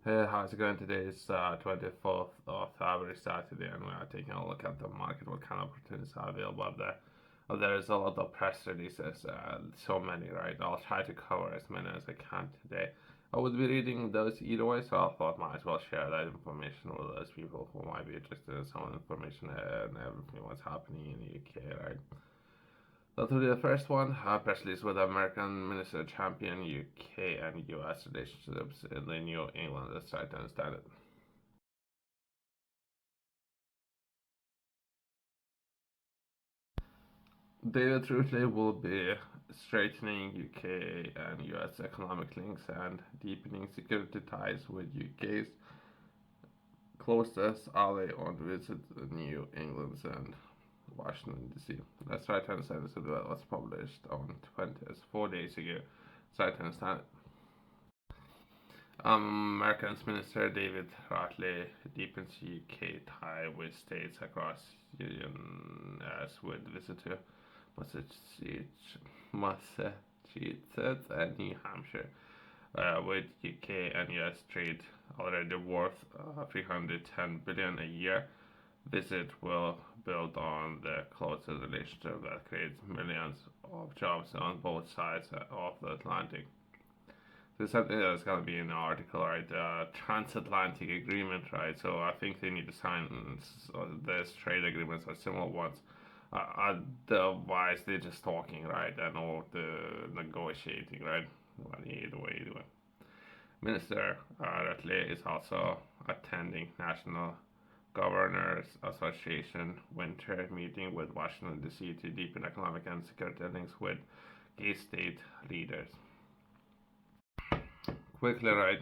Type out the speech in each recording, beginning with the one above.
Hey, how's it going? Today is 24th of February, Saturday, and we are taking a look at the market, what kind of opportunities are available up there. There is a lot of press releases, so many, right? I'll try to cover as many as I can today. I would be reading those either way, so I thought might as well share that information with those people who might be interested in some information and everything what's happening in the UK, right? That will be the first one. Press release with American Minister champion UK and US relationships in the New England. Let's try to understand it. David Trutley will be strengthening UK and US economic links and deepening security ties with UK's closest ally on visit New England and Washington DC. Let's try to understand this. That was published on 20th, 4 days ago. Let's try to understand it. American's Minister David Hartley deepens UK tie with states across Union as with visit to Massachusetts and New Hampshire, with UK and US trade already worth 310 billion a year. Visit will build on the closer relationship that creates millions of jobs on both sides of the Atlantic. There's something that's going to be in the article, right? Transatlantic agreement, right? So I think they need to sign these trade agreements or similar ones. Otherwise, they're just talking, right? And all the negotiating, right? Well, either way. Minister Ratley is also attending National Governors Association winter meeting with Washington D.C. to deepen economic and security links with key state leaders. Quickly, right?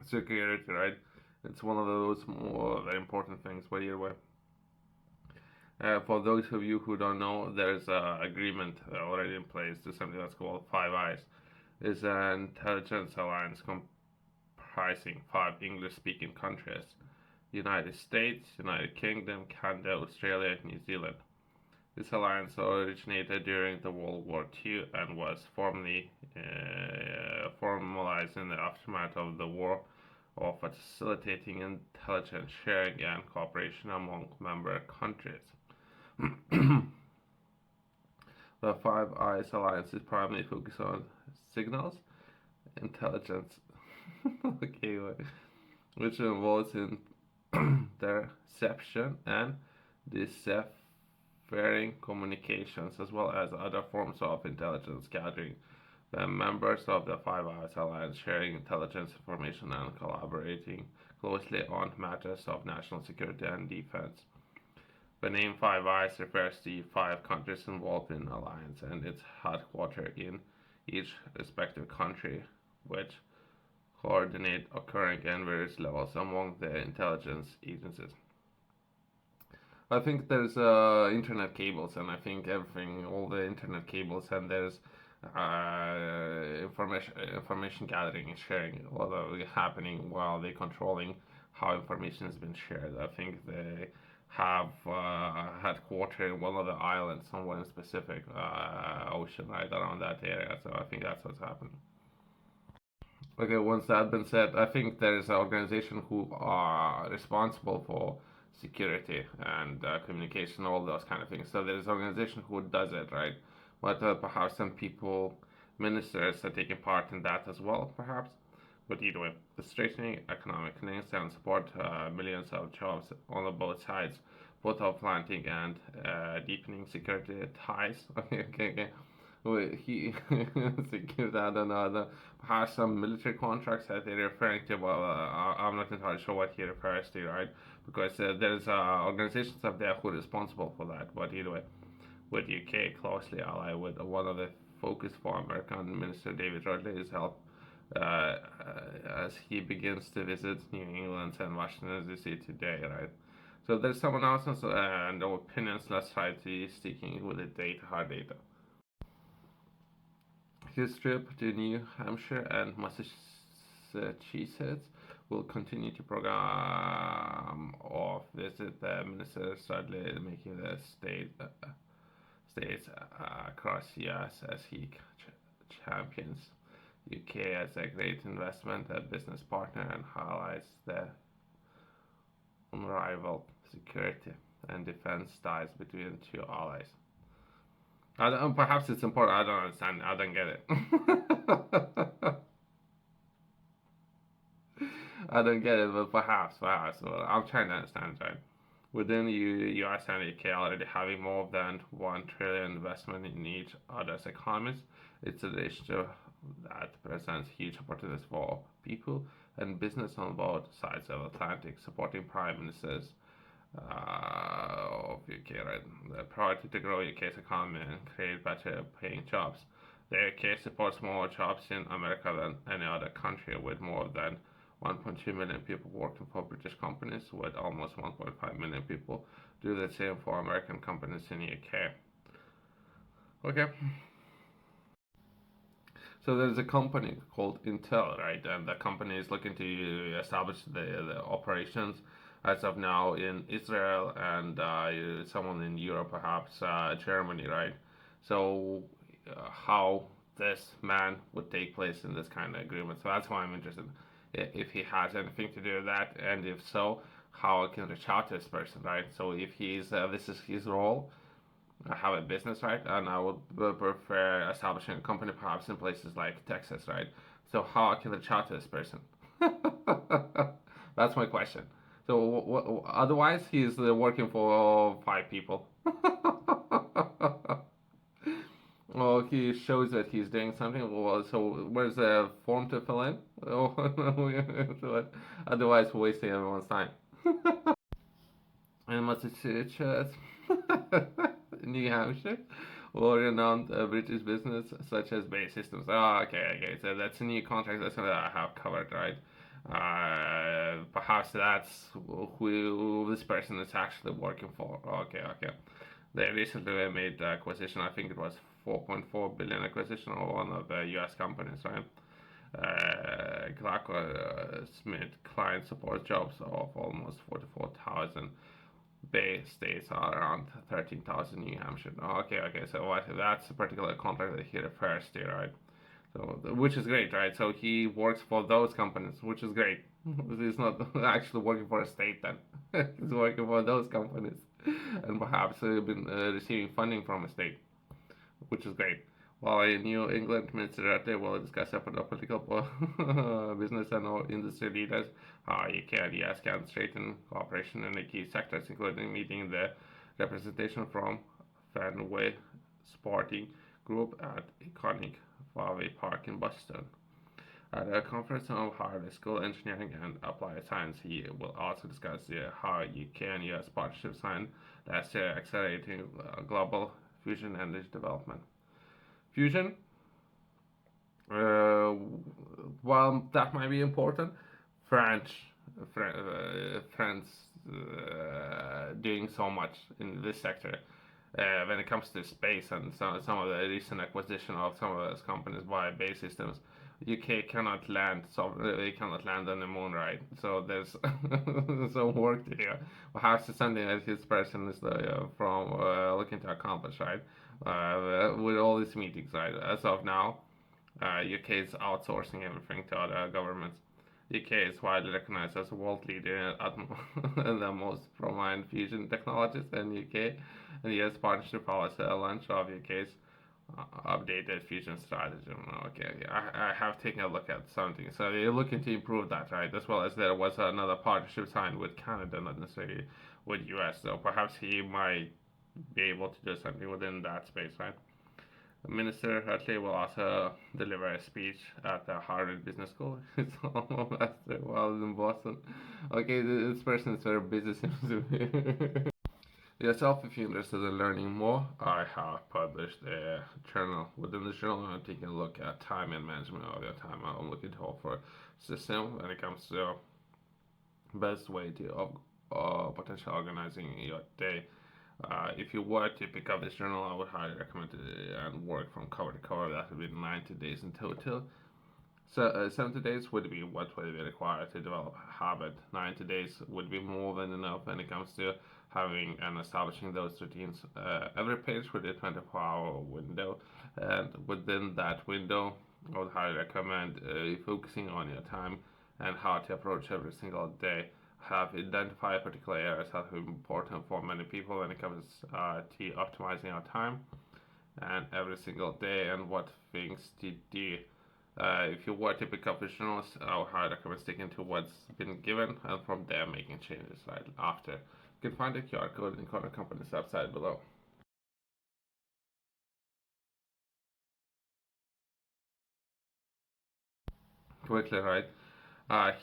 Security, right? It's one of those more very important things. But either way, for those of you who don't know, there's an agreement already in place to something that's called Five Eyes. It's an intelligence alliance comprising five English-speaking countries: United States, United Kingdom, Canada, Australia, and New Zealand. This alliance originated during the World War II and was formally formalized in the aftermath of the war of facilitating intelligence sharing and cooperation among member countries. The Five Eyes Alliance is primarily focused on signals intelligence, okay, which involves in interception and deciphering communications as well as other forms of intelligence gathering. The members of the Five Eyes Alliance sharing intelligence information and collaborating closely on matters of national security and defense. The name Five Eyes refers to five countries involved in the alliance and its headquarters in each respective country, which coordinate occurring at various levels among the intelligence agencies. I think there's internet cables, and I think everything, all the internet cables, and there's information gathering and sharing, all of it happening while they're controlling how information has been shared. I think they have headquarters in one of the islands somewhere in specific ocean right around that area. So I think that's what's happening. Okay, once that been said, I think there is an organization who are responsible for security and communication, all those kind of things. So there's an organization who does it, right? But perhaps some people, ministers, are taking part in that as well, perhaps. But either way, the strengthening economic links and support millions of jobs on both sides, both of Atlantic and deepening security ties. Okay. Wait, he secured that another has some military contracts that they're referring to. Well, I'm not entirely sure what he refers to, right? Because there's organizations up there who are responsible for that. But either way, with UK closely allied with one of the focus for American Minister David Rodley's help as he begins to visit New England and Washington D.C. today, right? So there's some announcements and opinions. Let's try to sticking with the data, hard data. His trip to New Hampshire and Massachusetts will continue to program of visit the minister sadly making the states across the US as he champions UK as a great investment business partner and highlights the unrivaled security and defense ties between two allies. Perhaps it's important. I don't understand. I don't get it. I don't get it, but perhaps. Well, I'm trying to understand, right? Within the US and UK already having more than 1 trillion investment in each other's economies, it's a ratio that presents huge opportunities for people and business on both sides of the Atlantic, supporting prime ministers of UK, right? The priority to grow UK's economy and create better paying jobs. The UK supports more jobs in America than any other country, with more than 1.2 million people working for British companies, with almost 1.5 million people do the same for American companies in the UK. Okay. So there's a company called Intel, right? And the company is looking to establish the operations as of now in Israel and someone in Europe, perhaps Germany, right? So how this man would take place in this kind of agreement. So that's why I'm interested if he has anything to do with that, and if so, how I can reach out to this person, right? So if he's this is his role, I have a business, right? And I would prefer establishing a company perhaps in places like Texas, right? So how I can reach out to this person? That's my question. So otherwise, he's working for 5 people. Well, he shows that he's doing something. Well, so where's the form to fill in? Otherwise, we're wasting everyone's time. In Massachusetts, New Hampshire, or renowned British business such as Bay Systems. Oh, okay. So that's a new contract. That's what I have covered, right? Perhaps that's who this person is actually working for. Okay. They recently made the acquisition. I think it was 4.4 billion acquisition of one of the U.S. companies, right? Smith client support jobs of almost 44,000. Bay states are around 13,000 New Hampshire. Okay. So that's a particular contract that he refers to, right? So, which is great, right? So he works for those companies, which is great. He's not actually working for a state then. He's working for those companies, and perhaps been receiving funding from a state, which is great. While in New England, Minister Rette will discuss separate political, business and industry leaders how UK and US can strengthen cooperation in the key sectors, including meeting the representation from Fenway Sporting Group at iconic Fowey Park in Boston. At a conference on Harvard School Engineering and Applied Science, he will also discuss how UK and US partnership signed last year, accelerating global fusion energy development. Fusion, uh, while that might be important, France doing so much in this sector when it comes to space and some of the recent acquisition of some of those companies by Bay Systems. UK cannot land, so they cannot land on the moon, right? So there's some work to do. Perhaps it's something that this person is from looking to accomplish, right? With all these meetings, right? As of now, UK is outsourcing everything to other governments. UK is widely recognized as a world leader in the most prominent fusion technologies in UK, and the US partnership follows the launch of UK's updated fusion strategy. Okay. I have taken a look at something. So they're looking to improve that, right? As well as there was another partnership signed with Canada, not necessarily with US. So perhaps he might be able to do something within that space, right? Minister Hartley will also deliver a speech at the Harvard Business School. It's almost while in Boston. Okay, this person is very busy, seems to be. Yourself, if you're interested in learning more, I have published a journal. Within the journal, I'm taking a look at time and management of your time. I'm looking to offer a system when it comes to best way to potentially organizing your day. If you were to pick up this journal, I would highly recommend it and work from cover to cover. That would be 90 days in total. So 70 days would be what would be required to develop a habit. 90 days would be more than enough when it comes to having and establishing those routines. Every page with a 24-hour window, and within that window, I would highly recommend focusing on your time and how to approach every single day. Have identified particular areas that are important for many people when it comes to optimizing our time and every single day and what things to do. If you were to pick up journals, I would highly recommend sticking to what's been given and from there making changes right after. You can find the QR code in the company's website below. Quickly, right?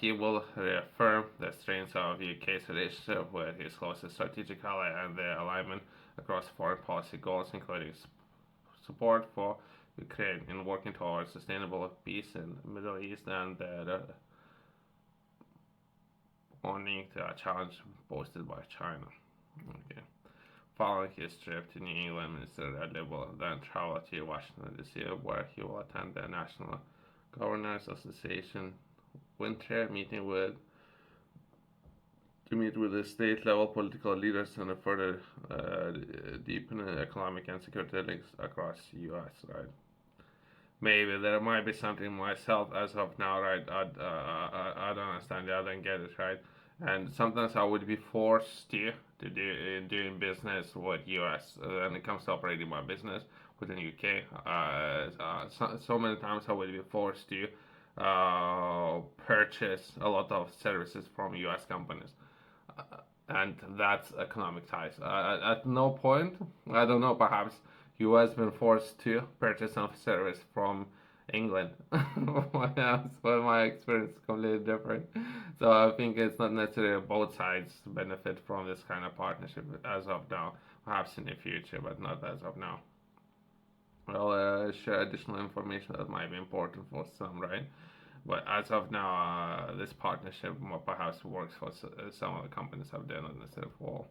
He will reaffirm the strengths of UK's relationship with his closest strategic ally and their alignment across foreign policy goals, including support for Ukraine in working towards sustainable peace in the Middle East and the owning the challenge posted by China. Okay. Following his trip to New England, Minister Riley will then travel to Washington D.C., where he will attend the National Governors Association winter meeting to meet with the state level political leaders and further deepen economic and security links across the U.S. Right? Maybe there might be something myself as of now, right? I don't understand it. I don't get it, right? And sometimes I would be forced to do doing business with US when it comes to operating my business within UK. So many times I would be forced to purchase a lot of services from US companies. And that's economic ties. At no point, I don't know, perhaps US been forced to purchase some service from England. But my experience is completely different. So I think it's not necessarily both sides benefit from this kind of partnership as of now. Perhaps in the future, but not as of now. Well, share additional information that might be important for some, right? But as of now, this partnership perhaps works for some of the companies out there, not necessarily for all.